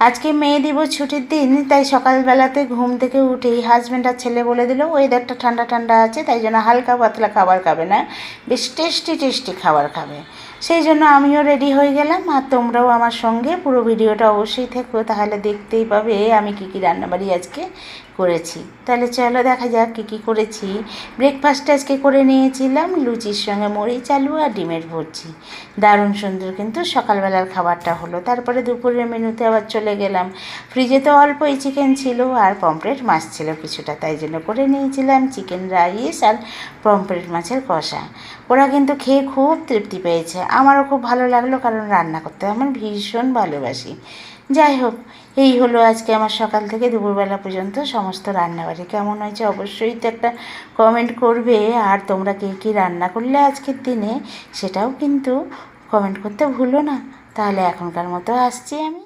আজকে মেয়ে দিবস ছুটির দিন, তাই সকালবেলাতে ঘুম থেকে উঠেই হাজব্যান্ড আর ছেলে বলে দিল ওয়েদারটা ঠান্ডা ঠান্ডা আছে, তাই জন্য হালকা পাতলা খাবার খাবে না, বেশ টেস্টি টেস্টি খাবার খাবে। সেই জন্য আমিও রেডি হয়ে গেলাম, আর তোমরাও আমার সঙ্গে পুরো ভিডিওটা অবশ্যই থেকো, তাহলে দেখতেই পাবে আমি কী কী রান্নাবাড়ি আজকে করেছি। তাহলে চলো দেখা যাক কী কী করেছি। ব্রেকফাস্ট আজকে করে নিয়েছিলাম লুচির সঙ্গে মরিচ আলু আর ডিমের ভুজি। দারুণ সুন্দর কিন্তু সকালবেলার খাবারটা হলো। তারপরে দুপুরের মেনুতে আবার চলে গেলাম। ফ্রিজে তো অল্পই চিকেন ছিল আর পমফ্রেট মাছ ছিল কিছুটা, তাই জন্য করে নিয়েছিলাম চিকেন রাইস আর পমফ্রেট মাছের কষা। ওরা কিন্তু খেয়ে খুব তৃপ্তি পেয়েছে, আমারও খুব ভালো লাগলো, কারণ রান্না করতে আমি ভীষণ ভালোবাসি। যাই হোক, এই হলো আজকে আমার সকাল থেকে দুপুরবেলা পর্যন্ত সমস্ত রান্নাবাড়ি। কেমন হয়েছে অবশ্যই তো একটা কমেন্ট করবে, আর তোমরা কে কী রান্না করলে আজকের দিনে সেটাও কিন্তু কমেন্ট করতে ভুলো না। তাহলে এখনকার মতো আসছি আমি।